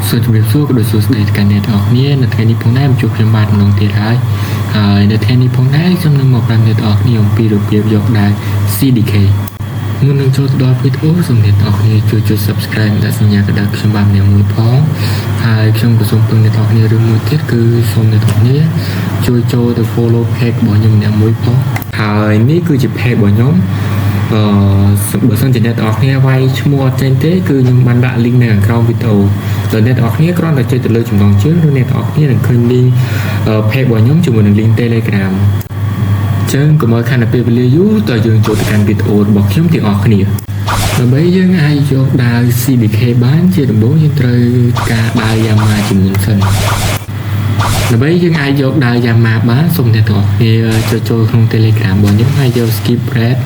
ส่วนจะเป็นสู้ก็โดยส่วนใดการเน็ตออกเนี่ยในแทนนี้พงได้มันจุกยมบาดลงเทียท้ายในแทนนี้พงได้จำนวนหมดการเน็ตออกนี่องปีรูปเรียบยกได้ CDK มุนนึงโจทย์ดอฟิตโอสมเด็จออกนี่จุด subscribe และสัญญากระดาษยมบาดเนี่ยมือพ้องชมกระทรวงปึงเน็ตออกนี่หรือมือเทียคือสมเด็จออกนี้ช่วยโจทย์ follow page บ่อยมเนี่ยมือพ้องนี่คือจะเพจบ่อยมบริษัทจะเน็ตออกเนี่ยไว้ชั่วโมงเจนเต้คือยังบันดาลิงก์ในกล้องวิดีโอแต่เน็ตออกเนี่ยก็ต้องใจจะเลยจุดลองเชื่อหรือเน็ตออกเนี่ยหนึ่งคืนลิงเพจบ่อยมจุดบนหนึ่งลิงก์เทเลกราฟเชิงก็มาขนาดเป็นเรียยุต่อยืนโจทย์การวิดีโอบอกเข้มที่ออกเนี่ยเราไปยังไอโยกดาว CDK บ้านเจดโบยังเตยกาดาวยามาจุดหนึ่งเซนเราไปยังไอโยกดาวยามาบ้านส่งเน็ตออกเนี่ยจะโจทย์ของเทเลกราฟบอกยังไอโยสกิปเรด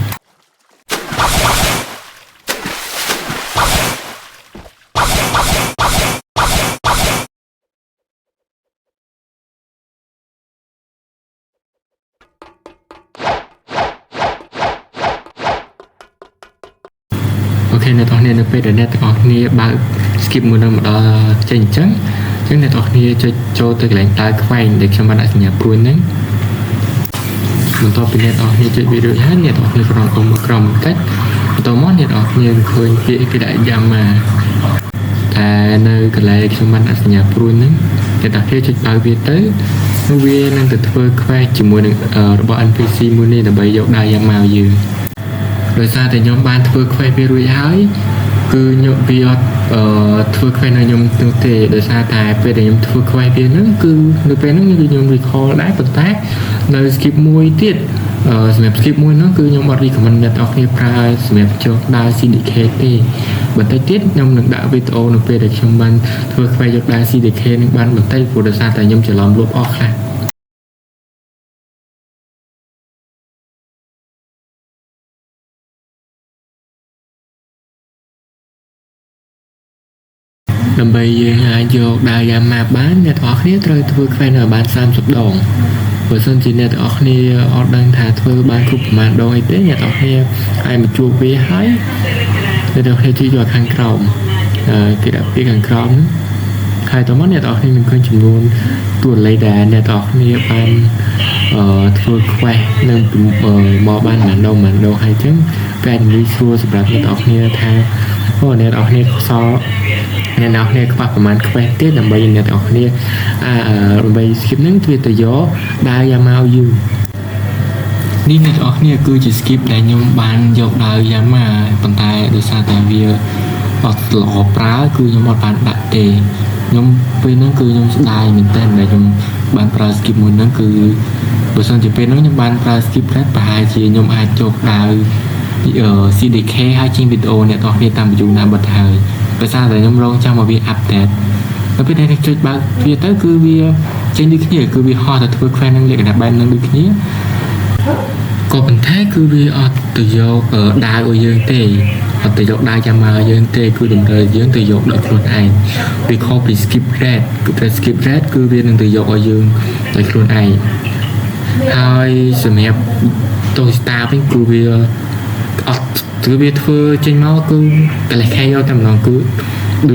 โอเคในตอนนี้เราไปเดินเน็ตออกนี้บางสกิปมือเราหมดเจนจังในตอนนี้จะโจตัวแหล่งตายไฟเด็กชาวบ้านสัญญาปรุนนั้นมันต่อไปเน็ตออกนี้จะวิดีโอให้เน็ตออกนี้กรององค์กรมcáchต่อมาเน็ตออกนี้เคยเกี่ยได้ยามาแต่ในกระไรชาวบ้านสัญญาปรุนนั้นในตอนที่จะเอาวิดีโอเวียนั่งติดเฟอร์ไฟจมูกหนึ่งระบบ NPC มือนี้แต่ใบยกได้ยามายืนโดยซาแต่ยมบานเพื่อไฟไปรุ่ยหายคือยมวิอดเพื่อไฟในยมตัวเตะโดยซาแต่ไปแต่ยมเพื่อไฟไปนั่นคือโดยเป็นนั่นคือยมรีคอร์ได้ปัจจัยในสกิปมวยติดสมัยสกิปมวยนั่นคือยมบอดีของมันเน็ตออกในปลายสมัยโจได้ CDK ตีบันทึกติดยมหนึ่งดาววิดีโอหนึ่งไปแต่ชมบันเพื่อไฟยกได้ CDK หนึ่งบันบันทึกโดยซาแต่ยมจะล้อมลบออกค่ะดับเบิลยังไงโยกได้ยามาบ้านเน็ตออกนี้เตยทวีแฟนởบ้าน30 ดองเวอร์ชันจีเน็ตออกนี้ออกดังถ่ายทวีบ้านคุปมาดองไอเต้เน็ตออกนี้ไอมาจูบวีให้เน็ตออกนี้ที่อยู่ข้างกรองที่ดับที่ข้างกรองใครตัวมันเน็ตออกนี้มันเคยจำนวนตัวเลยแดนเน็ตออกนี้บ้านทวีแฟนนั่งมอบ้านมันดองให้ถึงแฟนวิชัวสำหรับเน็ตออกนี้ทางเพราะเน็ตออกนี้ซอเน็ตออกเนี่ยก็ประมาณแควเต้ดับเบิลเน็ตออกเนี่ยดับเบิลสกิปนั่งตัวตัวยอได้ยามาเอาอยู่นี่เน็ตออกเนี่ยคือจะสกิปได้ยมบานยกได้ยามาปันตายโดยซาแต่เวียออกหล่อปลาคือยมบานดัดเตยมเป็นนั่นคือยมได้เหมือนเต้นแต่ยมบานปลาสกิปมือนั่นคือโดยส่วนจะเป็นนั่นยมบานปลาสกิปแรกปลายจียมอาจจกได้CDK ให้จริงวิดีโอเนี่ยตอนนี้ตามไปอยู่ในบัตรไทยไปสร้างแต่ยมลองจ้างมาวิอัปเดตแล้วเป็นในจุดบางวิดีโอคือวิเจนดิคเนี่ยคือวิฮอแต่ทุกแฟนนั่งเรียกดับบันนั่งดิคเนี่ยก็เป็นแท้คือวิอัดตัวยกได้โอยืนเตะอัดตัวยกได้จะมายืนเตะคือดมเลยยืนตัวยกโดยคนไอวิคอไปสกิปแรดคือเป็นสกิปแรดคือวินั่งตัวยกโอยืนโดยคนไอให้สมัยตัวสตาร์เป็นคือวิถือวิธีจริงมั้งคือแต่ละแค่ยอดจำนวนคือดู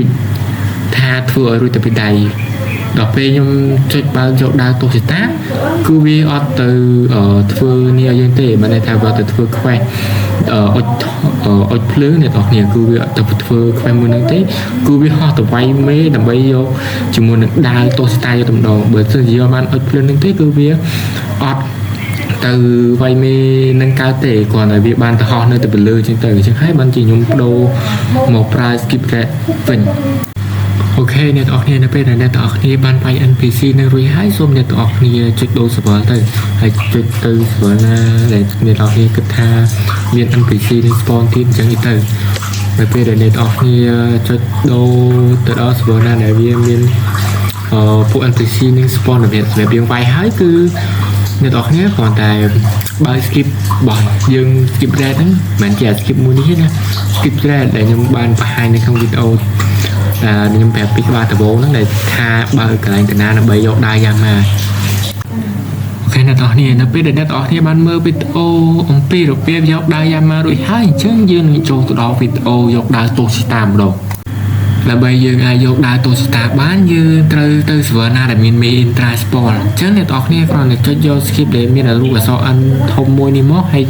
ท่าถือรู้แต่ไปใดดอกเบี้ยยมจุดบางจุดดาวตัวสิตาคือวิออตืถือเนี่ยยังเตะมาในทางว่าถือแควอดเพลื้เนี่ยตอกเนี่ยคือวิถือแควมือนั่งเตะคือวิห่อตัวไว้ไม่ดับเบี้ยจมูกดาวตัวสิตาอยู่ตรงดอกเบิร์ดซึ่งยี่มันอดเพลื้นั่งเตะคือวิอดtừ vay mê nâng cao tệ còn ở việc bàn họ nơi từ bờ lơ trên từ chẳng hay bạn chỉ nhung đồ một price skip kẹt vinh ok netออกเนี่ยนะเป็นnetออกเนี่ยบ้านไป NPC ในรุ่ยให้ส้มnetออกเนี่ยจุดโดสบอลเลยให้จุดtừสบอลนะđể netออกเนี่ยกระทาเรียน NPC ในสปอนทีมจังอีกtừในเป็นnetออกเนี่ยจุดโดtừ đóสบอลนะđể viên viên พวก NPC ในสปอนแบบเรียงไว้ให้คือเน็ตออกเนี้ยก่อนแต่บายสกิปบ่อยยังสกิปแรกนั้นเหมือนแก่สกิปมูนี้นะสกิปแรกแต่ยังบานไปในคำวิดีโอยังแบบปิดว่าแต่โบนั่นเลยท่าบายกันกันนะใบยกได้ยังมาโอเคเน็ตออกเนี่ยนะเป็นเน็ตออกเนี่ยบ้านเมื่อวิดีโอองปีหรือเปียยกได้ยังมาโดยให้เช่นยืนโจตัวดอกวิดีโอยกได้ตัวสิตามดอก โ ដើម្បីយើងអាចយកដើរទស្សតាបានយើងត្រូវទៅ server ណាដែលមាន main intra spawn អញ្ចឹងអ្នកនរគ្នាគ្រាន់តែចុចយក skip ដែលមានរូបអក្សរ n ធំមួយនេះមកហើយ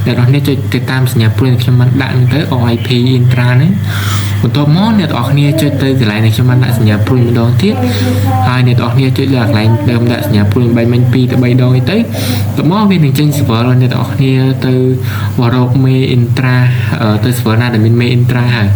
អ្នកនរគ្នាចុចទៅតាមសញ្ញាព្រួយខ្ញុំបានដាក់ទៅ OIP intra ហ្នឹងបន្ទាប់មកអ្នកនរគ្នាចុចទៅកន្លែងដែលខ្ញុំបានដាក់សញ្ញាព្រួយម្ដងទៀតហើយអ្នកនរគ្នាចុចលើកន្លែងដើមដាក់សញ្ញាព្រួយ3មិញ2ទៅ3ដងទៅទៅមកវានឹងចេញ server របស់អ្នកនរគ្នាទៅរក main intra ទៅ server ណាដែលមាន main intra ហើយ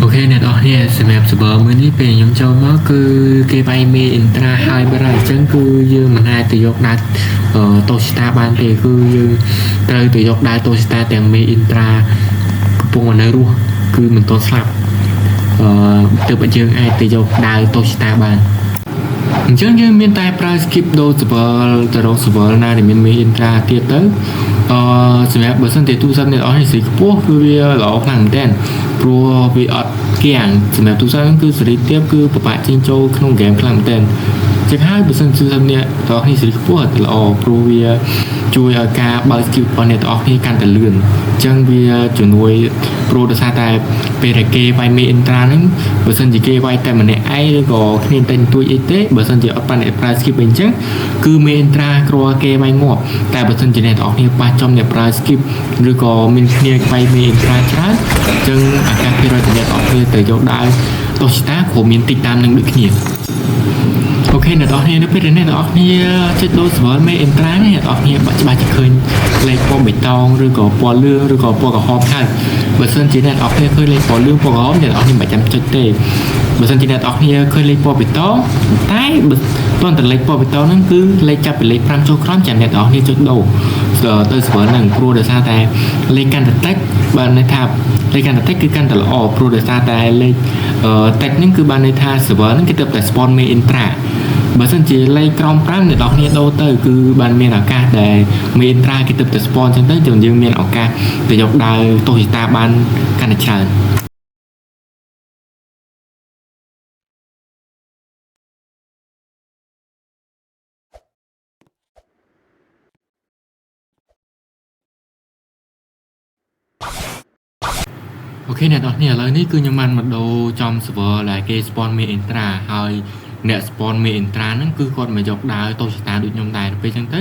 អូខេអ្នកនរគ្នាសម្រាប់ server មួយនេះពេលខ្ញុំចូលមកគឺគេវាយ main intra ហើយបើអញ្ចឹងគឺយើងមិនអាចទៅយកដើរតូស្តាបានទេគឺយើងត្រូវទៅយកដើរតូស្តាទាំង main intra កំពុងនៅរស់គឺមិនទាន់ស្លាប់ទើបយើងអាចទៅយកដើរតូស្តាបានអញ្ចឹងយើងមានតែប្រើ skip ដូរ server ទៅរក server ណាដែលមាន main intra ទៀតទៅសម្រាប់បើសិនជាទូរស័ព្ទអ្នកអស់នេះសេរីខ្ពស់គឺវាល្អខ្លាំងមែនទែនព្រោះវាអត់គាំងសម្រាប់ទូរស័ព្ទគឺសេរីទាបគឺពិបាកចេញចូលក្នុងហ្គេមខ្លាំងមែនទែនចឹងហើយបើសិនទូរស័ព្ទអ្នកទាំងអស់នេះសេរីខ្ពស់អត់ល្អព្រោះវាជួយឲ្យការបើក skip របស់អ្នកទាំងអស់គ្នាកាន់តែលឿនអញ្ចឹងវាជំនួយព្រោះដោយសារតែពេលដែលគេវាយ main intra ហ្នឹងបើសិនជាគេវាយតែម្នាក់ឯងឬក៏គ្នាតែទួយអីទេបើសិនជាអត់បានអ្នកប្រើ skip អញ្ចឹងគឺ main intra គ្រាន់គេវាយងាប់តែបើសិនជាអ្នកទាំងអស់គ្នាប៉ះចំអ្នកប្រើ skip ឬក៏មានគ្នាវាយ main intra ច្រើនអញ្ចឹងអាការពីរយអ្នកទាំងអស់គ្នាទៅយកដើរតូស្តាគ្រាន់មានតិចតាមនឹងដូចគ្នាអូខេអ្នកនរគ្នានៅពេលដែលអ្នកនរគ្នាចុចដូរ server main intra នេះអ្នកនរគ្នាបាក់ច្បាស់ឃើញលេខពណ៌បៃតងឬក៏ពណ៌លឿងឬក៏ពណ៌ក្រហមហើយបើសិនជាអ្នកនរគ្នាឃើញលេខពណ៌លឿងពណ៌ក្រហមអ្នកនរគ្នាមិនចាំចុចទេបើសិនជាអ្នកនរគ្នាឃើញលេខពណ៌បៃតងតែបើតើលេខពណ៌បៃតងហ្នឹងគឺលេខចាប់ពីលេខ5ចូលក្រោមចាំអ្នកនរគ្នាចុចដូរទៅ server ហ្នឹងព្រោះដោយសារតែលេខកាន់តែតិចបានន័យថាលេខកាន់តែតិចគឺកាន់តែល្អព្រោះដោយសារតែលេខតិចហ្នឹងគឺបានន័យថា server ហ្នឹងគេទើបតែ spawn main intra បើសិនជាលេខក្រោម5អ្នកនរគ្នាដូរទៅគឺបានមានឱកាសដែល main intra គេទើបតែ spawn អញ្ចឹងទៅយើងមានឱកាសទៅយកដើរទស្សតាបានកាន់តែច្រើនអូខេអ្នកនរគ្នាឥឡូវនេះគឺខ្ញុំបានមកដូរចំ server ដែលគេ spawn main intra ហើយអ្នក spawn main intra ហ្នឹងគឺគាត់មកយកដើរតូស្តាដូចខ្ញុំដែរពេលអញ្ចឹងទៅ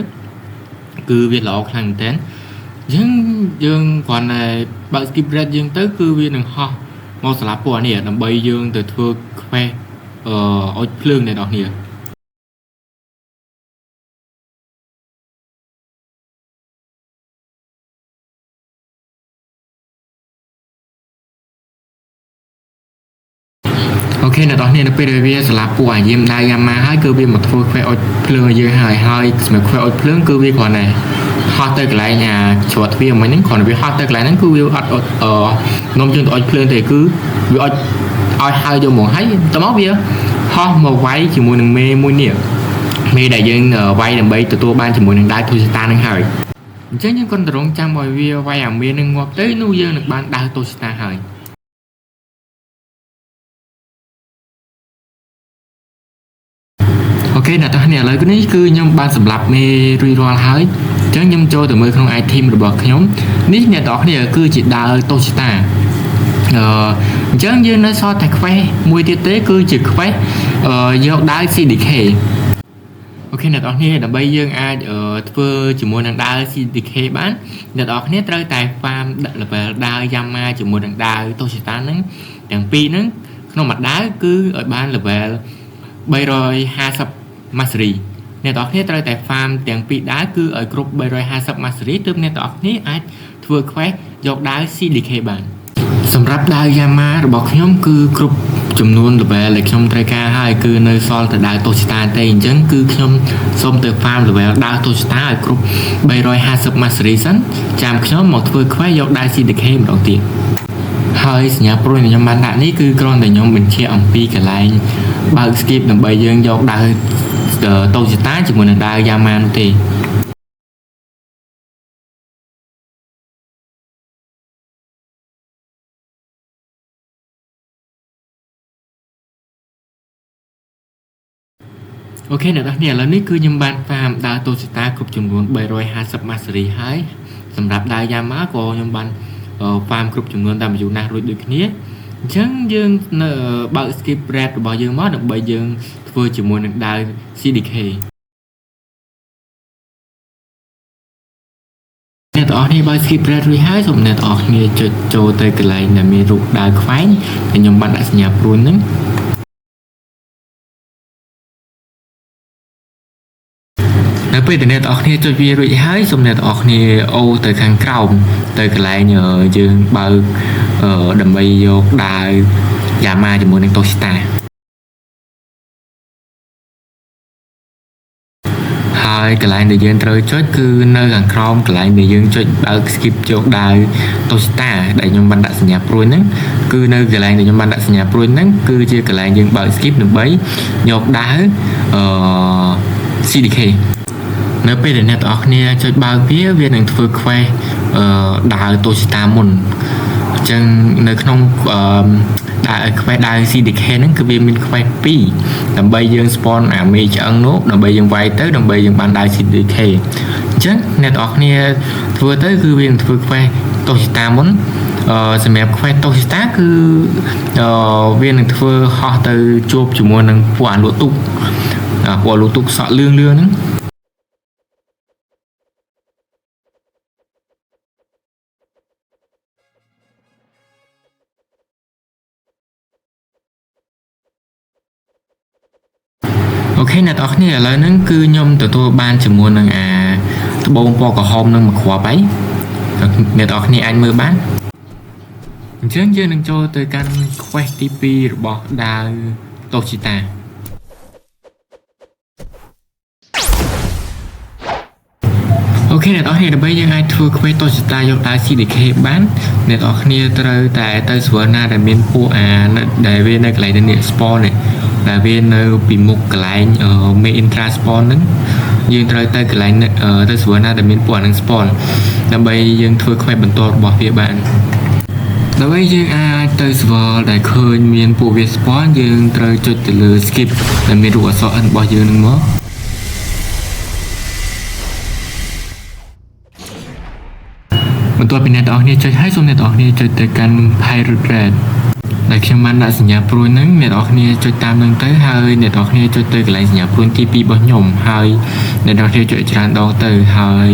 គឺវាល្អខ្លាំងមែនទែនអញ្ចឹងយើងគ្រាន់តែបើក skip red យើងទៅគឺវានឹងហោះមកសាលាពណ៌នេះដើម្បីយើងទៅធ្វើ quest អុជភ្លើងអ្នកនរគ្នាអូខេអ្នកនរគ្នានៅពេលដែលវាស្លាប់ពួកអាយាមដៃយ៉ាម៉ាហើយគឺវាមកធ្វើ quest អុជភ្លើងឲ្យយើងហើយសម្រាប់ quest អុជភ្លើងគឺវាគ្រាន់តែហោះទៅកន្លែងច្រត់ទ្វារមិញហ្នឹងគ្រាន់តែវាហោះទៅកន្លែងហ្នឹងគឺវាអត់នាំយើងទៅអុជភ្លើងទេគឺវាអុជឲ្យហើយយកមកហើយតមកវាហោះមកវាយជាមួយនឹងមេមួយនេះមេដែលយើងវាយដើម្បីទទួលបានជាមួយនឹងដើរទូស្តាហ្នឹងហើយអញ្ចឹងយើងគាត់រងចាំឲ្យវាវាយអាមេនឹងងាប់ទៅនោះយើងនឹងបានដើរទូស្តាហើយអូខេអ្នកទាំងនេះឥឡូវនេះគឺខ្ញុំបានសម្រាប់មេរួចរាល់ហើយអញ្ចឹងខ្ញុំចូលទៅមើលក្នុង item របស់ខ្ញុំនេះអ្នកទាំងគ្នាគឺជាដើរតូស្តាអញ្ចឹងយើងនៅសល់តែ quest មួយទៀតទេគឺជា quest យកដើរ CDK អូខេអ្នកទាំងគ្នាដើម្បីយើងអាចធ្វើជាមួយនឹងដើរ CDK បានអ្នកទាំងគ្នាត្រូវតែ farm level ដើរ Yama ជាមួយនឹងដើរតូស្តាហ្នឹងទាំងពីរហ្នឹងក្នុងមួយដើរគឺឲ្យបាន level 350 mastery អ្នកទាំងគ្នាត្រូវតែ farm ទាំងពីរដើរគឺឲ្យគ្រប់350 mastery ទើបអ្នកទាំងគ្នាអាចធ្វើ quest យកដើរ CDK បានសម្រាប់ដើរ Yama របស់ខ្ញុំគឺគ្រប់ចំនួន level ដែលខ្ញុំត្រូវការហើយគឺនៅសល់តែដើរតូស្តាទេអញ្ចឹងគឺខ្ញុំសូមទៅ farm level ដើរតូស្តាឲ្យគ្រប់350 mastery សិនចាំខ្ញុំមកធ្វើ quest យកដើរ CDK ម្ដងទៀត ហើយសញ្ញាព្រួយខ្ញុំបានដាក់នេះគឺគ្រាន់តែខ្ញុំបញ្ជាក់អំពីកន្លែងបើក skip ដើម្បីយើងយកដាវតូចតាជាមួយនឹងដាវយ៉ាម៉ានោះទេអូខេអ្នកនរគ្នាឥឡូវនេះគឺខ្ញុំបានហ្វាមដាវតូចតាគ្រប់ចំនួន350ម៉ាសេរីហើយសម្រាប់ដាវយ៉ាម៉ាក៏ខ្ញុំបានហ្វាមគ្រប់ចំនួនតាមអាយុណាស់រួចដូចគ្នាអញ្ចឹងយើងនៅបើក skip rate របស់យើងមកដើម្បីយើងធ្វើជាមួយនឹងដាវ CDK អ្នកទាំងអស់គ្នាបើ skip rate រួចហើយសូមអ្នកទាំងអស់គ្នាចុចចូលទៅកន្លែងដែលមានរូបដាវខ្វែងដែលខ្ញុំបានដាក់សញ្ញាព្រួយហ្នឹងនៅពេលដែលអ្នកទាំងអស់គ្នាចុចវារួចហើយសូមអ្នកទាំងអស់គ្នាអូទៅខាងក្រោមទៅកន្លែងយើងបើកដើម្បីយកដាវយ៉ាម៉ាជាមួយនឹងតូស្តាហើយកន្លែងដែលយើងត្រូវចុចគឺនៅខាងក្រោមកន្លែងដែលយើងចុចបើក skip យកដាវតូស្តាដែលខ្ញុំបានដាក់សញ្ញាព្រួយហ្នឹងគឺនៅកន្លែងដែលខ្ញុំបានដាក់សញ្ញាព្រួយហ្នឹងគឺជាកន្លែងយើងបើក skip ដើម្បីយកដាវCDK នៅពេលដែលអ្នកទាំងអស់គ្នាចុចបើកវានឹងធ្វើ quest ដាវតូស្តាមុនអញ្ចឹងនៅក្នុងដាវ quest ដាវ CDK ហ្នឹងគឺវាមាន quest 2ដើម្បីយើង spawn អាមេឆ្អឹងនោះដើម្បីយើងវាយទៅដើម្បីយើងបានដាវ CDK អញ្ចឹងអ្នកទាំងអស់គ្នាធ្វើទៅគឺវានឹងធ្វើ quest តូស្តាមុនសម្រាប់ quest តូស្តាគឺវានឹងធ្វើហោះទៅជួបជាមួយនឹងពួកអាលក់ទូកពួកអាលក់ទូកសក់លឿងហ្នឹងអូខេអ្នកទាំងអស់គ្នាឥឡូវហ្នឹងគឺខ្ញុំទទួលបានជាមួយនឹងអាត្បូងពណ៌ក្រហមនឹងមួយគ្រាប់ហើយអ្នកទាំងអស់គ្នាអាចមើលបានអញ្ចឹងយើងនឹងចូលទៅកាន់ quest ទី2របស់ដាវតូជីតាអូខេអ្នកទាំងអស់គ្នាដើម្បីយើងអាចធ្វើ quest តូជីតាយកដាវ CDK បានអ្នកទាំងអស់គ្នាត្រូវតែទៅ server ណាដែលមានពួកដែលវានៅកន្លែងនេះ spawn នេះដែលវានៅពីមុខកន្លែង main intra spawn ហ្នឹងយើងត្រូវទៅកន្លែងទៅ server ណាដែលមានពួកអានឹង spawn ដើម្បីយើងធ្វើ quest បន្តរបស់វាបានដើម្បីយើងអាចទៅ server ដែលឃើញមានពួកវា spawn យើងត្រូវចុចទៅលើ skip ដែលមានរូបអក្សរ N របស់យើងហ្នឹងមកបន្ទាប់ពីអ្នកទាំងអស់គ្នាចុចហើយសូមអ្នកទាំងអស់គ្នាចុចទៅកាន់ Pirate Red ដែលខ្ញុំបានដាក់សញ្ញាព្រួយហ្នឹងអ្នកទាំងអស់គ្នាចុចតាមហ្នឹងទៅហើយអ្នកទាំងអស់គ្នាចុចទៅកន្លែងសញ្ញាព្រួយទី2របស់ខ្ញុំហើយអ្នកទាំងអស់គ្នាចុចច្រើនដងទៅហើយ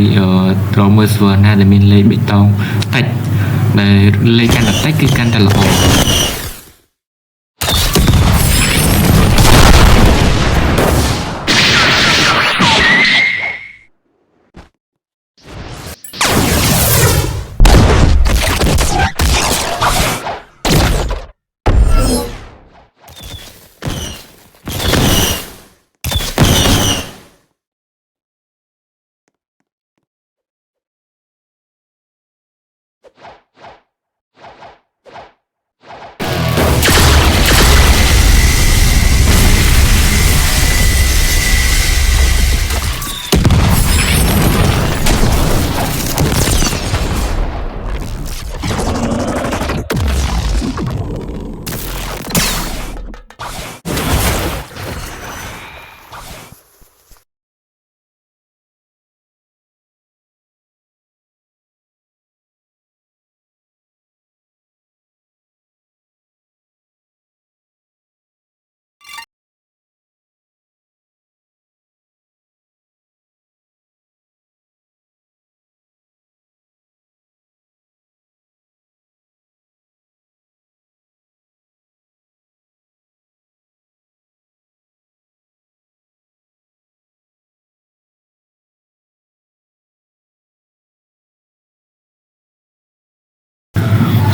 រកមើល server ណាដែលមានលេខបេតុងតិចដែលលេខកាន់តែតិចគឺកាន់តែល្អ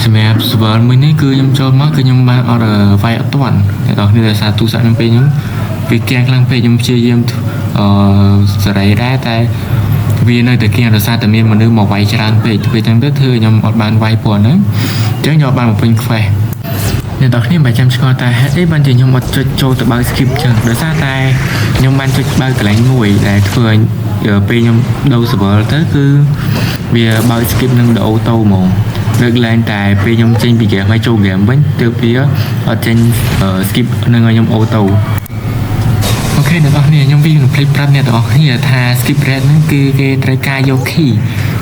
សម្រាប់ server មួយនេះគឺខ្ញុំចូលមកគឺខ្ញុំបានអត់វាយអត់ទាន់តែដល់គ្នាដោយសារទូរស័ព្ទខ្ញុំពេលខ្ញុំវាគាំងខ្លាំងពេកខ្ញុំព្យាយាមសេរីដែរតែវានៅតែគាំងដោយសារតែមានមនុស្សមកវាយច្រើនពេកពេលហ្នឹងទៅធ្វើខ្ញុំអត់បានវាយព្រោះហ្នឹងអញ្ចឹ ចឹងយកបានបំពេញ quest អ្នកទាំងគ្នាមិនចាំឆ្ងល់តែហេតុអីបានជាខ្ញុំអត់ចុចចូលទៅបើក skip ចឹងដោយសារតែខ្ញុំបានចុចបើកកន្លែងមួយដែលធ្វើឲ្យពេលខ្ញុំដូរ server ទៅគឺវាបើក skip នឹងដូរអូតូហ្មងលើកឡើងតែពេលខ្ញុំចេញពី game ហើយចូល game វិញទើបវាអត់ចេញ skip នឹងឲ្យខ្ញុំអូតូអូខេអ្នកទាំងគ្នាខ្ញុំវានឹងភ្លេចប្រាប់អ្នកទាំងគ្នាថា skip rate ហ្នឹងគឺគេត្រូវការយក key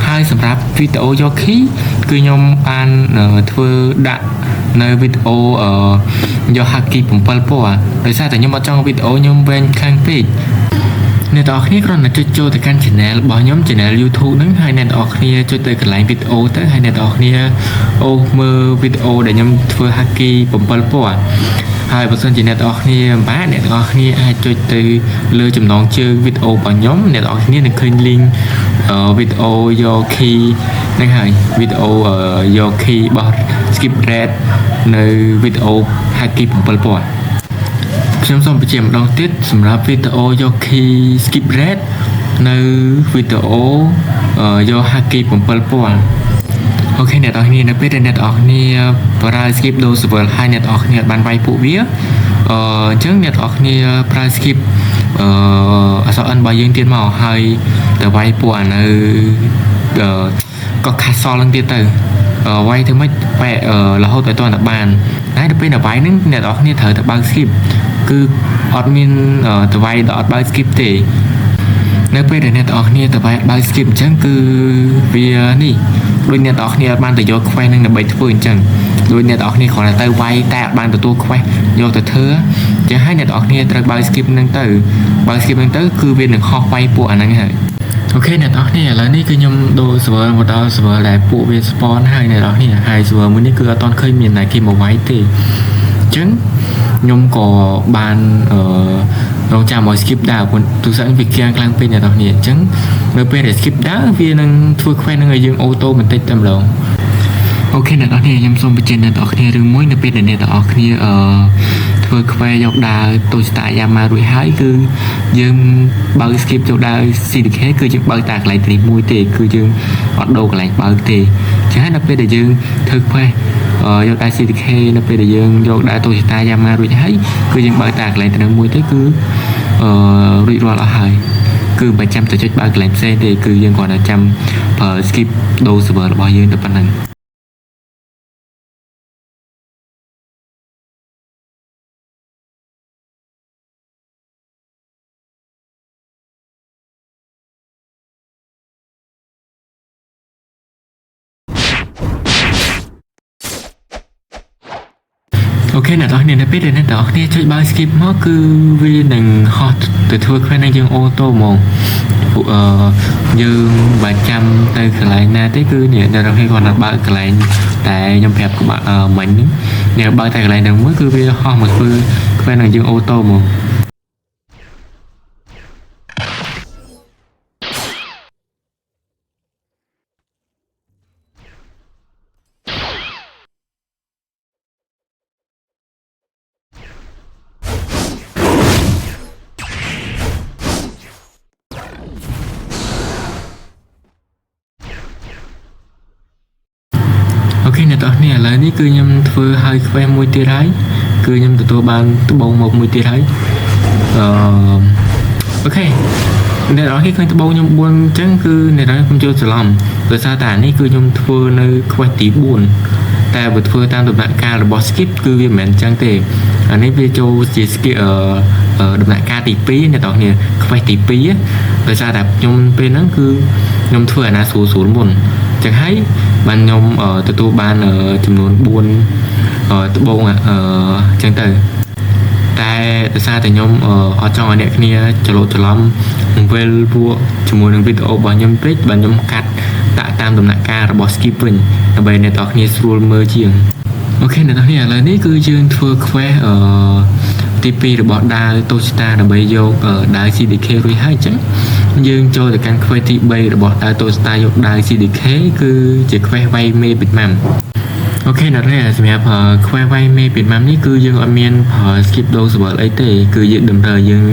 ហើយសម្រាប់វីដេអូយក key គឺខ្ញុំបានធ្វើដាក់នៅវីដេអូយក haki 7 ពណ៌ដោយសារតែខ្ញុំអត់ចង់វីដេអូខ្ញុំវែងខ្លាំងពេកអ្នកទាំងអស់គ្នាគ្រាន់តែចុចចូលទៅកាន់ channel របស់ខ្ញុំ channel YouTube ហ្នឹងហើយអ្នកទាំងអស់គ្នាចុចទៅកន្លែងវីដេអូទៅហើយអ្នកទាំងអស់គ្នាអូសមើលវីដេអូដែលខ្ញុំធ្វើ haki 7 ពណ៌ហើយបើសិនជាអ្នកទាំងអស់គ្នាបាទអ្នកទាំងអស់គ្នាអាចចុចទៅលើចំណងជើងវីដេអូរបស់ខ្ញុំអ្នកទាំងអស់គ្នានឹងឃើញ link វីដេអូយក key ហ្នឹងហើយវីដេអូយក key របស់ skip rate នៅវីដេអូ haki 7 ពណ៌ខ្ញុំសូមបញ្ជាក់ម្ដងទៀតសម្រាប់វីដេអូយក key skip rate នៅវីដេអូយក haki 7 ពណ៌អូខេអ្នកនរគ្នានៅពេលដែលអ្នកនរគ្នាប្រើ skip ដូរ server ហើយអ្នកនរគ្នាបានវាយពួកវាអញ្ចឹងអ្នកនរគ្នាប្រើ skip អក្សរ n របស់យើងទៀតមកហើយទៅវាយពួកអានៅក៏ castle នឹងទៀតទៅវាយទៅមិនបែរហូតដល់តបានហើយដល់ពេលដល់វាយហ្នឹងអ្នកនរគ្នាត្រូវតែបើក skip គឺអត់មានទៅវាយដល់អត់បើក skip ទេនៅពេលដែលអ្នកនរគ្នាទៅវាយបើក skip អញ្ចឹងគឺវានេះដូចអ្នកនរគ្នាអត់បានទៅយក quest នឹងដើម្បីធ្វើអញ្ចឹងដូចអ្នកនរគ្នាគ្រាន់តែទៅវាយតែអត់បានទទួល quest យកទៅធ្វើអញ្ចឹងហើយអ្នកនរគ្នាត្រូវបើក skip នឹងទៅបើក skip នឹងទៅគឺវានឹងហោះវាយពួកអាហ្នឹងហើយអូខេអ្នកនរគ្នាឥឡូវនេះគឺខ្ញុំដូរ server មកដល់ server ដែលពួកវា spawn ហើយអ្នកនរគ្នាហើយ server មួយនេះគឺអត់ទាន់ឃើញមានតែគេមកវាយទេអញ្ចឹងខ្ញុំក៏បានរងចាំឲ្យ skip ដើរព្រោះទូរស័ព្ទវាគៀងខ្លាំងពេកអ្នកនរគ្នាអញ្ចឹងនៅពេលដែល skip ដើរវានឹងធ្វើ quest នឹងឲ្យយើងអូតូបន្តិចតែម្ដងអូខេអ្នកនរគ្នាខ្ញុំសូមបញ្ជាក់អ្នកនរគ្នារឿងមួយនៅពេលដែលអ្នកនរគ្នាធ្វើ quest យកដើរតូចតាយ៉ាម៉ារួចហើយគឺយើងបើក skip យកដើរ CDK គឺយើងបើកតែកន្លែងទី1ទេគឺយើងអត់ដូរកន្លែងបើកទេអញ្ចឹងហើយនៅពេលដែលយើងធ្វើ quest យកដែរ CDK នៅពេលដែលយើងយកដែរតូចតាយ៉ាម៉ារួចហើយគឺយើងបើកតែកន្លែងទី1ទេគឺរួចរាល់អស់ហើយគឺមិនចាំទៅចុចបើកកន្លែងផ្សេងទេគឺយើងគ្រាន់តែចាំប្រើ skip ដូរ server របស់យើងទៅប៉ុណ្ណឹងអូខេអ្នកនរគ្នានៅពេលដែលអ្នកនរគ្នាចុចបើក skip មកគឺវានឹងហោះទៅធ្វើ quest នឹងយើងអូតូហ្មងយើងបើចាំទៅកន្លែងណាទេគឺអ្នកនរគ្នាគាត់នឹងបើកកន្លែងតែខ្ញុំប្រាប់ក្បាក់មិញហ្នឹងអ្នកបើកតែកន្លែងហ្នឹងមួយគឺវាហោះមកធ្វើ quest នឹងយើងអូតូហ្មងអូខេអ្នកនរគ្នាឥឡូវនេះគឺខ្ញុំធ្វើឲ្យ quest មួយទៀតហើយគឺខ្ញុំទទួលបានត្បូងមកមួយទៀតហើយអូខេអ្នកនរគ្នាឃើញត្បូងខ្ញុំ4អញ្ចឹងគឺអ្នកនរខ្ញុំចូលច្រឡំដោយសារតែនេះគឺខ្ញុំធ្វើនៅ quest ទី4តែបើធ្វើតាមដំណាក់កាលរបស់ skip គឺវាមិនមែនអញ្ចឹងទេអានេះវាចូលជា skip ដំណាក់កាលទី2អ្នកនរគ្នា quest ទី2ដោយសារតែខ្ញុំពេលហ្នឹងគឺខ្ញុំធ្វើអាណាស្រួលមុនអញ្ចឹងហើយបានខ្ញុំទទួលបានចំនួន4ត្បូងអញ្ចឹងទៅតែដោយសារតែខ្ញុំអត់ចង់ឲ្យអ្នកគ្នាច្រឡំពេលពួកជាមួយនឹងវីដេអូរបស់ខ្ញុំពេកបាទខ្ញុំកាត់ដាក់តាមដំណាក់កាលរបស់ skip វិញដើម្បីអ្នកនរគ្នាស្រួលមើលជាងអូខេអ្នកនរគ្នាឥឡូវនេះគឺយើងធ្វើ quest ទី2របស់ដាវតូចតាដើម្បីយកដាវ CDK រួចហើយអញ្ចឹងយើងចូលទៅកាន់ quest ទី3របស់ដាវតូចតាយកដាវ CDK គឺជា quest វាយមេប៊ីតម៉ាំអូខេអ្នកនរគ្នាសម្រាប់ quest វាយមេប៊ីតម៉ាំនេះគឺយើងអត់មានប្រើ skip ដូរ server អីទេគឺយើងតម្រូវយើង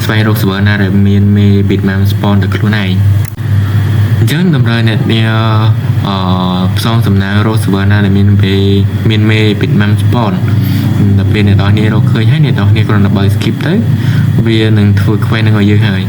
ស្វែងរក server ណាដែលមានមេប៊ីតម៉ាំ spawn ទៅខ្លួនឯង ចឹងតម្រូវអ្នកនេះផ្សងសំណាងរក server ណាដែលមានមេពីម៉ាំ spawn ដល់ពេលអ្នកនរគ្នារកឃើញហើយអ្នកនរគ្នាគ្រាន់តែបើ skip ទៅវានឹងធ្វើ quest នឹងឲ្យយើងហើយ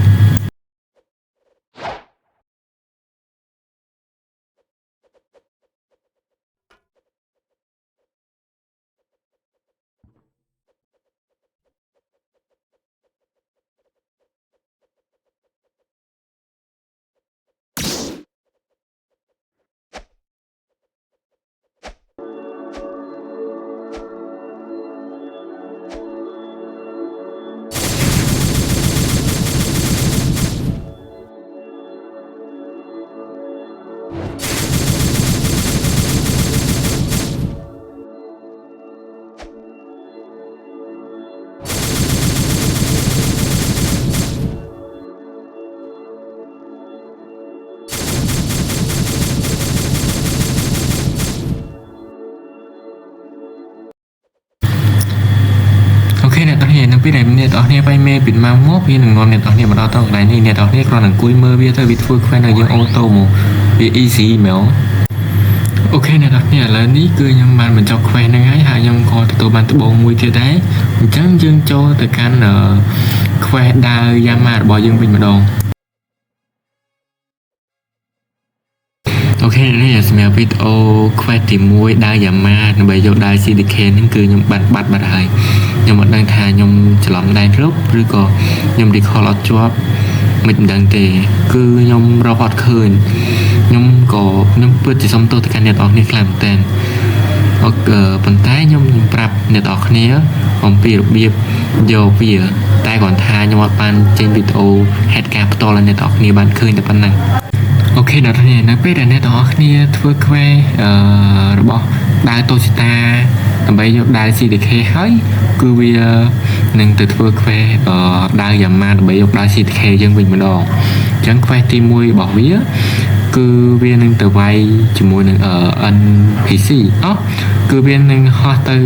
អូខេអ្នកនរគ្នានៅពេលដែលអ្នកនរគ្នាបាយមេពីម៉ាំមកវានឹងនាំអ្នកនរគ្នាមកដល់ទៅកន្លែងនេះអ្នកនរគ្នាគ្រាន់តែអង្គុយមើលវាទៅវាធ្វើ quest ឲ្យយើងអូតូមកវា easy មែនអូខេអ្នកនរគ្នាឥឡូវនេះគឺខ្ញុំបានបញ្ចប់ quest ហ្នឹងហើយខ្ញុំក៏ទទួលបានត្បូងមួយទៀតដែរអញ្ចឹងយើងចូលទៅកាន់ quest ដើរយ៉ាម៉ារបស់យើងវិញម្ដងអូខេនេះសម្រាប់វីដេអូ quest ទី1ដើរយ៉ាម៉ាដើម្បីយកដើរ CDK ហ្នឹងគឺខ្ញុំបាត់បាត់ហើយខ្ញុំមិនដឹងថាខ្ញុំច្រឡំដែនរកឬក៏ខ្ញុំ recall អត់ជាប់មិនដឹងទេគឺខ្ញុំរកអត់ឃើញខ្ញុំពិតជាសុំទោសទៅកាន់អ្នកនរគ្នាខ្លាំងមែនតើប៉ុន្តែខ្ញុំប្រាប់អ្នកនរគ្នាអំពីរបៀបយកវាតែគ្រាន់ថាខ្ញុំអត់បានចេញវីដេអូហេតុការណ៍ផ្ទាល់ឲ្យអ្នកនរគ្នាបានឃើញតែប៉ុណ្ណឹងអូខេអ្នកនរគ្នានៅពេលដែលអ្នកនរគ្នាធ្វើ quest របស់ដើរតូចតាដើម្បីយកដើរ CDK ហើយគឺវានឹងទៅធ្វើ quest ដើរយ៉ាម៉ាដើម្បីយកដើរ CDK យើងវិញម្ដងអញ្ចឹង quest ទី1របស់វាគឺវានឹងទៅវាយជាមួយនឹងNPC គឺវានឹងហោះទៅ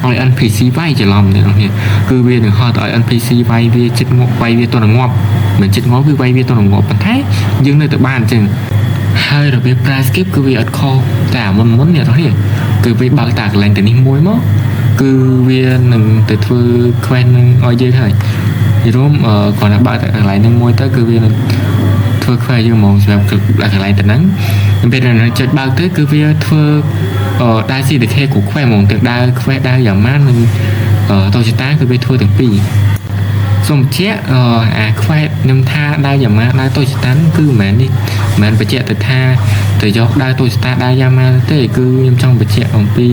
ឲ្យ NPC វាយច្រឡំអ្នកនរគ្នាគឺវានឹងហោះទៅឲ្យ NPC វាយវាចិត្តងាប់វាយវាទន់ងាប់មិនចិត្តងាប់គឺវាយវាទន់ងាប់ប៉ុន្តែយើងនៅតែបានអញ្ចឹងហើយរបៀប price skip គឺវាអត់ខុសតែមុនអ្នកនរគ្នាគឺវាបើកតាកន្លែងទៅនេះមួយមកគឺវានឹងទៅធ្វើ quest នឹងឲ្យយើងហើយយល់គ្រាន់តែបើកតាកន្លែងនឹងមួយទៅគឺវានឹងធ្វើ quest យើងហ្មងសម្រាប់កន្លែងទៅហ្នឹងពេលដែលចុចបើកទៅគឺវាធ្វើដើរ CDK គ្រូ quest ហ្មងទាំងដើរ quest ដើរយ៉ាងម៉ាននឹងតូចតាគឺវាធ្វើទាំងពីរសូមបញ្ជាក់អា quest ខ្ញុំថាដើរយ៉ាងម៉ាដើរតូចតាគឺមិនមែនបញ្ជាក់ទៅថាទៅយកដើរតូចតាដើរយ៉ាងម៉ាទេគឺខ្ញុំចង់បញ្ជាក់អំពី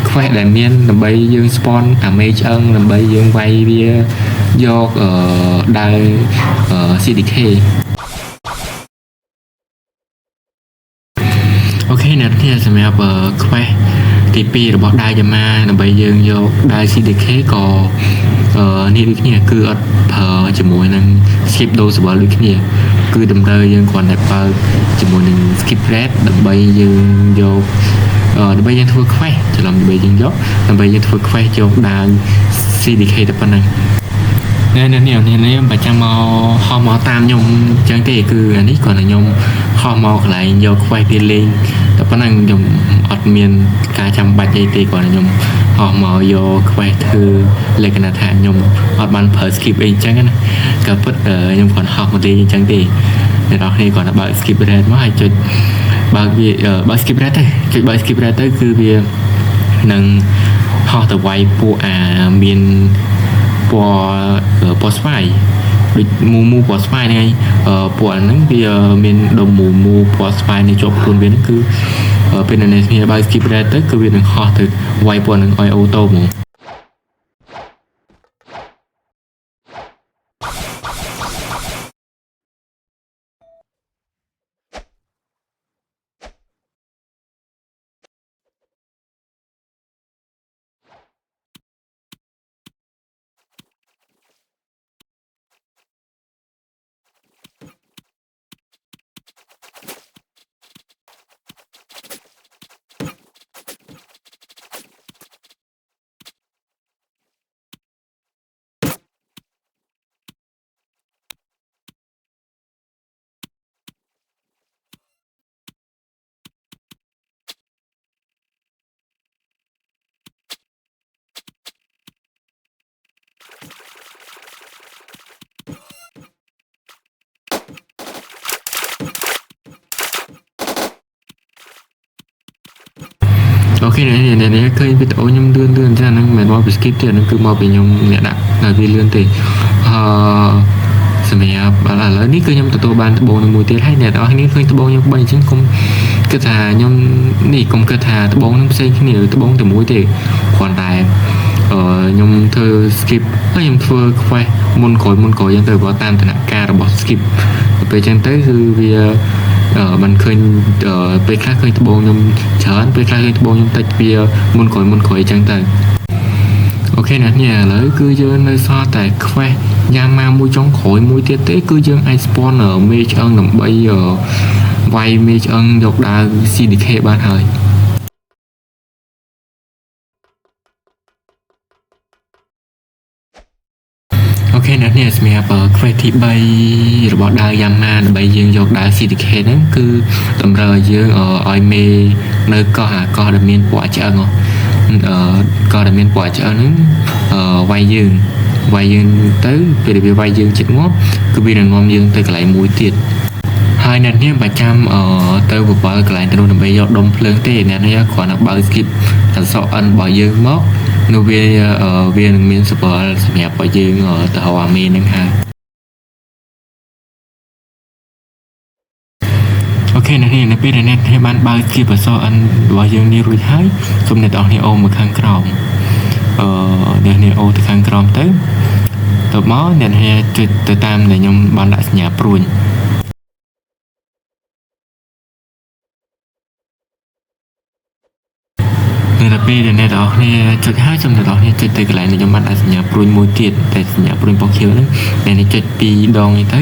quest ដែលមានដើម្បីយើង spawn អាមេឆ្អឹងដើម្បីយើងវាយវាយកដើរCDKអូខេអ្នកគ្នាសម្រាប់ quest ទី2របស់ដើរយ៉ាម៉ាដើម្បីយើងយកដើរ CDK ក៏នេះដូចគ្នាគឺអត់ប្រើជាមួយនឹង skip do server ដូចគ្នាគឺតម្រូវយើងគ្រាន់តែបើកជាមួយនឹង skip red ដើម្បីយើងយកដើម្បីយើងធ្វើ quest ច្រឡំដើម្បីយើងយកដើម្បីយើងធ្វើ quest យកដើរ CDK តែប៉ុណ្ណឹងនេះបើចាំមកហោះមកតាមខ្ញុំអញ្ចឹងទេគឺអានេះគ្រាន់តែខ្ញុំហោះមកកន្លែងយក quest វាលេងតែប៉ុណ្ណឹងខ្ញុំអត់មានការចាំបាច់អីទេគ្រាន់តែខ្ញុំហោះមកយក quest ធ្វើលក្ខណៈថាខ្ញុំអត់បានប្រើ skip អីអញ្ចឹងណាក៏ពិតខ្ញុំគ្រាន់ហោះមកលេងអញ្ចឹងទេអ្នកនរគ្នាគ្រាន់តែបើក skip red មកហើយចុចបើកវាបើក skip red ទៅចុចបើក skip red ទៅគឺវានឹងហោះទៅវាយពួកមានពណ៌ស្វាយដូចមូពណ៌ស្វាយហ្នឹងពួកហ្នឹងវាមានដុំមូពណ៌ស្វាយនៅជាប់ខ្លួនវាហ្នឹងគឺពេលអ្នកគ្នាបើ skip red ទៅគឺវានឹងហោះទៅវាយពួកហ្នឹងឲ្យអូតូហ្មង ok này khơi video nhom lươn lươn ra nó mày nói về skip tiền nó cứ mau về nhom nhẹ đặt là vì lươn thì mày là lớn ní cứ nhom tụi ban bộ mùi tiền hay nè đó hay ní khơi tụi bộ nhom bay chứ không cái thà nhom ní không cái thà tụi bộ nó xây cái nhiều tụi bộ từ mũi thì còn lại nhom thơ skip nhom thơ khoe môn cối dân từ bỏ tam từ nãy ca rồi bỏ skip về chân tớiคือvìมันเคยไปคลาเคยตะบงยมเฉินไปคลาเคยตะบงยมตะเปียมุนข่อยจังแต่โอเคนะเนี่ยเลยคือយើងនៅសល់តែខ្វេះយ៉ាម៉ាមួយចុងក្រោយមួយទៀតទេគឺយើងអាច spawn មេឆ្អឹងដើម្បីវាយមេឆ្អឹងយកដើរ CDK បានហើយអូខេអ្នកនេះសម្រាប់ខ្វេះទី3របស់ដាវយ៉ាម៉ាដើម្បីយើងយកដាវ CDK ហ្នឹងគឺតម្រូវឲ្យយើងឲ្យមេនៅកោះដែលមានពណ៌ឆ្អឹងកោះដែលមានពណ៌ឆ្អឹងហ្នឹងវាយយើងទៅពេលវាវាយយើងចិត្តងាប់គឺវានឹងនាំយើងទៅកន្លែងមួយទៀតហើយអ្នកនេះប្រចាំទៅបបល់កន្លែងទៅដើម្បីយកដុំភ្លើងទេអ្នកនេះគ្រាន់តែបើក skip អក្សរ N របស់យើងមកនៅវានឹងមានសបល់សម្រាប់ឲ្យយើងទៅហៅអាមេនឹងហើយអូខេអ្នកនេះនៅពេលដែលអ្នកបានបើក skip អក្សរ N របស់យើងនេះរួចហើយសូមអ្នកទាំងអស់គ្នាអូមកខាងក្រោមអ្នកនេះអូទៅខាងក្រោមទៅមកអ្នកនេះចុចទៅតាមដែលខ្ញុំបានដាក់សញ្ញាព្រួញនៅពេលដែលអ្នកទាំងអស់គ្នាចុចហើយសូមអ្នកទាំងអស់គ្នាចុចទៅកន្លែងដែលខ្ញុំបានដាក់សញ្ញាព្រួញមួយទៀតតែសញ្ញាព្រួញពណ៌ខៀវហ្នឹងអ្នកនេះចុច2ដងនេះទៅ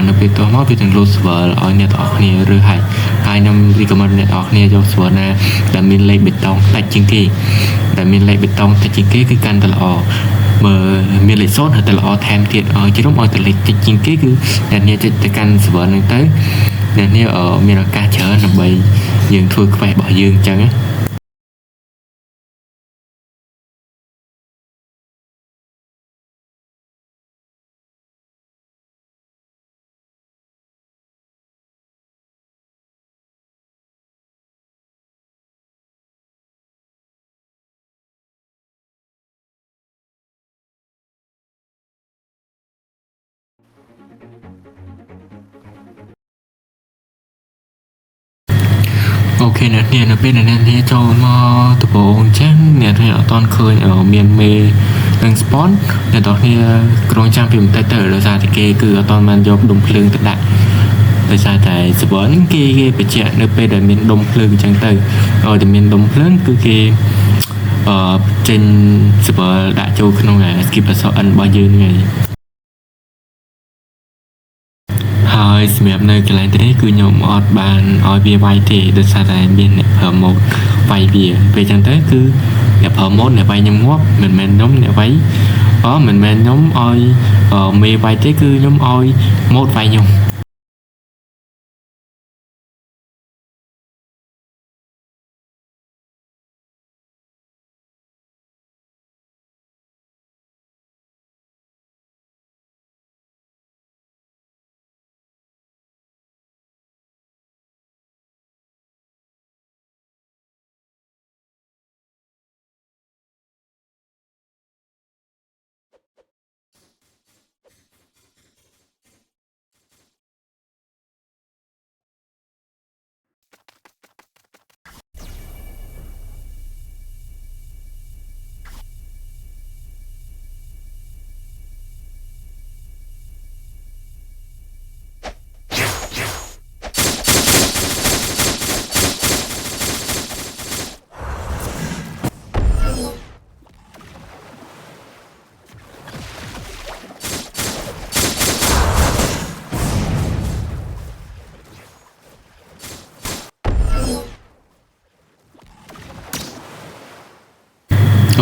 នៅពេលទាស់មកវានឹង load server ឲ្យអ្នកទាំងអស់គ្នារើសហើយខ្ញុំ recommend អ្នកទាំងអស់គ្នាយក server ណាដែលមានលេខបេតុងដាច់ជាងគេដែលមានលេខបេតុងដាច់ជាងគេគឺកាន់តែល្អមើលមានលេខ0ហើយតែល្អថែមទៀតជ្រុំឲ្យតែលេខតិចជាងគេគឺអ្នកនេះចុចទៅកាន់ server ហ្នឹងទៅអ្នកនេះមានឱកាសច្រើនដើម្បីយើងធ្វើ quest របស់យើងអញ្ចឹងណាអូខេអ្នកនាងនៅពេលអ្នកនាងចូលមកដំបូងអញ្ចឹងអ្នកនាងអត់ទាន់ឃើញមានមេនឹង spawn អ្នកនរគ្នាក្រងចាំពីបន្តិចទៅដោយសារតែគេគឺអត់ទាន់បានយកដុំភ្លើងទៅដាក់ដោយសារតែ server ហ្នឹងគេបញ្ជាក់នៅពេលដែលមានដុំភ្លើងអញ្ចឹងទៅឲ្យតែមានដុំភ្លើងគឺគេចេញ server ដាក់ចូលក្នុង skip n របស់យើងហ្នឹងហើយសម្រាប់នៅកន្លែងនេះគឺខ្ញុំអត់បានឲ្យវាវាយទេដោយសារតែមានអ្នកប្រើម៉ូដវាយវាពេលចឹងទៅគឺអ្នកប្រើម៉ូដអ្នកវាយខ្ញុំងាប់មិនមែនខ្ញុំអ្នកវាយមិនមែនខ្ញុំឲ្យមេវាយទេគឺខ្ញុំឲ្យម៉ូដវាយខ្ញុំ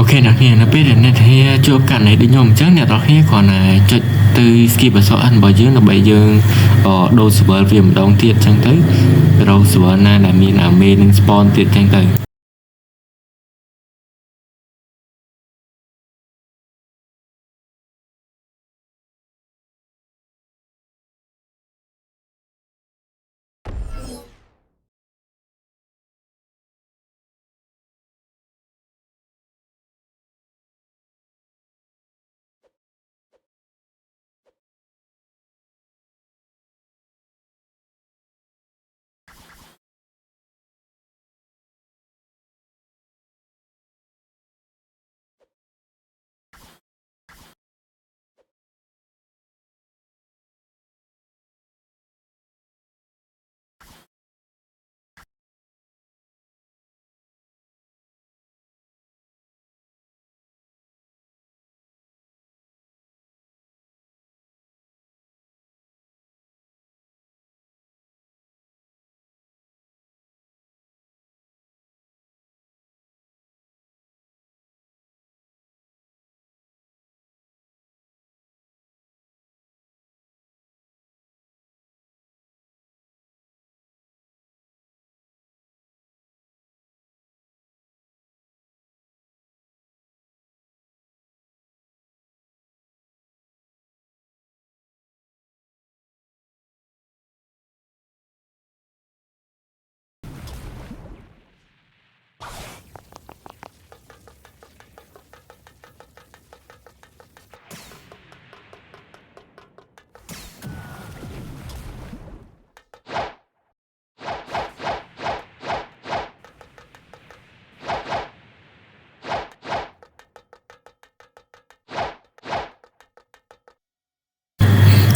អូខេអ្នកនាងនៅពេលដែលអ្នកនាងជួបករណីដូចខ្ញុំអញ្ចឹងអ្នកនរគ្នាគ្រាន់តែចុចទៅ skip អក្សរ n របស់យើងដើម្បីយើងដូរ server វាម្ដងទៀតអញ្ចឹងទៅរក server ណាដែលមានអាមេនឹង spawn ទៀតអញ្ចឹងទៅ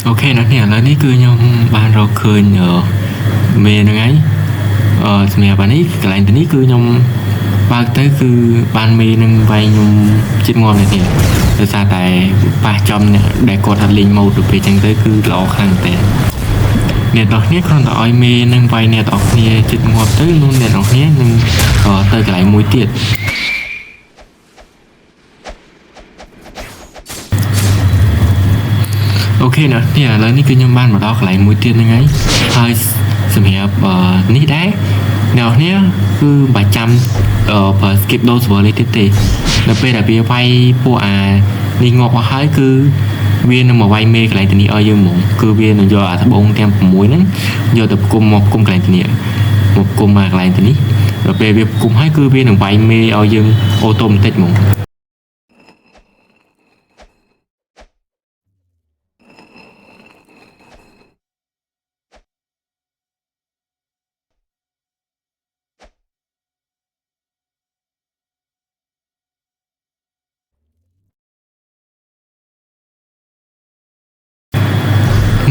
អូខេអ្នកនេះឥឡូវនេះគឺខ្ញុំបានរកឃើញមេហ្នឹងហើយសម្រាប់អានេះកន្លែងទៅនេះគឺខ្ញុំបើកទៅគឺបានមេនឹងវាយខ្ញុំចិត្តងាប់នេះដោយសារតែប៉ះចំអ្នកដែលគាត់អត់លេងម៉ូដទៅពេលចឹងទៅគឺល្អខ្លាំងតែអ្នកទាំងគ្នាគ្រាន់តែឲ្យមេនឹងវាយអ្នកទាំងគ្នាចិត្តងាប់ទៅនោះអ្នកទាំងគ្នានឹងទៅកន្លែងមួយទៀតអូខេអ្នកនេះឥឡូវនេះគឺខ្ញុំបានមកដល់កន្លែងមួយទៀតហ្នឹងហើយសម្រាប់នេះដែរអ្នកគ្នាគឺបាច់ចាំប្រើ skip dose នេះទេនៅពេលដែលវាវាយពួកនេះងាប់អស់ហើយគឺវានឹងមកវាយមេកន្លែងទៅនេះឲ្យយើងហ្មងគឺវានឹងយកអាត្បូងទាំង6ហ្នឹងយកទៅគុំមកគុំកន្លែងទៅនេះមកគុំមកកន្លែងទៅនេះដល់ពេលវាគុំហើយគឺវានឹងវាយមេឲ្យយើងអូតូម៉ាទិកហ្មង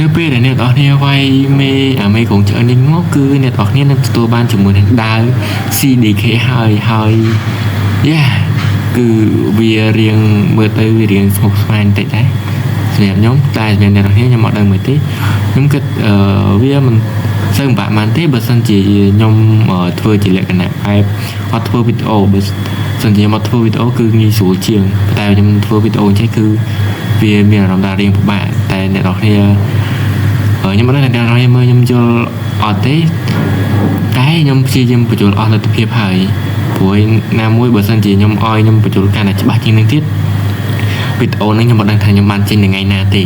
នៅពេលដែលអ្នកនរគ្នាវាយមេក្រុងឆ្អឹងនេះមកគឺអ្នកនរគ្នានឹងទទួលបានជាមួយនឹងដាវ CDK ហើយគឺវារៀងមើលទៅវារៀងស្មុគស្មាញបន្តិចដែរសម្រាប់ខ្ញុំតែសម្រាប់អ្នកនរគ្នាខ្ញុំអត់ដឹងមើលទេខ្ញុំគិតវាមិនសូវពិបាកប៉ុន្មានទេបើសិនជាខ្ញុំធ្វើជាលក្ខណៈបែបអត់ធ្វើវីដេអូបើសិនជាមកធ្វើវីដេអូគឺងាយស្រួលជាងតែខ្ញុំធ្វើវីដេអូអញ្ចឹងគឺវាមានអារម្មណ៍ថារៀងពិបាកតែអ្នកនរគ្នាខ្ញុំមិនដឹងថាអ្នកនរគ្នាមើលខ្ញុំយល់អត់ទេតែខ្ញុំព្យាយាមបញ្ចូលអស់លទ្ធភាពហើយព្រោះណាមួយបើសិនជាខ្ញុំឲ្យខ្ញុំបញ្ចូលកាន់តែច្បាស់ជាងនេះទៀតវីដេអូហ្នឹងខ្ញុំមិនដឹងថាខ្ញុំបានចេញថ្ងៃណាទេ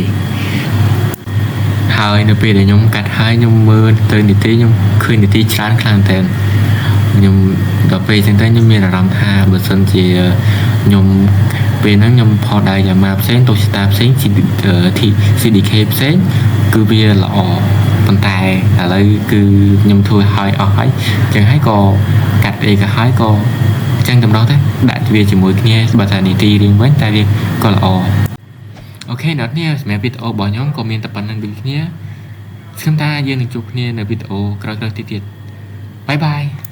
ហើយនៅពេលដែលខ្ញុំកាត់ហើយខ្ញុំមើលទៅនីតិខ្ញុំឃើញនីតិច្រើនខ្លាំងតែខ្ញុំដល់ពេលចឹងទៅខ្ញុំមានអារម្មណ៍ថាបើសិនជាខ្ញុំពេលហ្នឹងខ្ញុំផតដែរយ៉ាម៉ាផ្សេងតូស្តាផ្សេង CDK ផ្សេងគឺវាល្អប៉ុន្តែឥឡូវគឺខ្ញុំធ្វើឲ្យអស់ហើយចឹងហើយក៏កាត់អីក៏ហើយក៏ចឹងតម្រូវទៅដាក់វាជាមួយគ្នាបើថានីតិរៀងវិញតែវាក៏ល្អអូខេអ្នកនេះសម្រាប់វីដេអូរបស់ខ្ញុំក៏មានតែប៉ុណ្្នឹងដូចគ្នាខ្ញុំថាយើងនឹងជួបគ្នានៅវីដេអូក្រោយៗទៀតបាយបាយ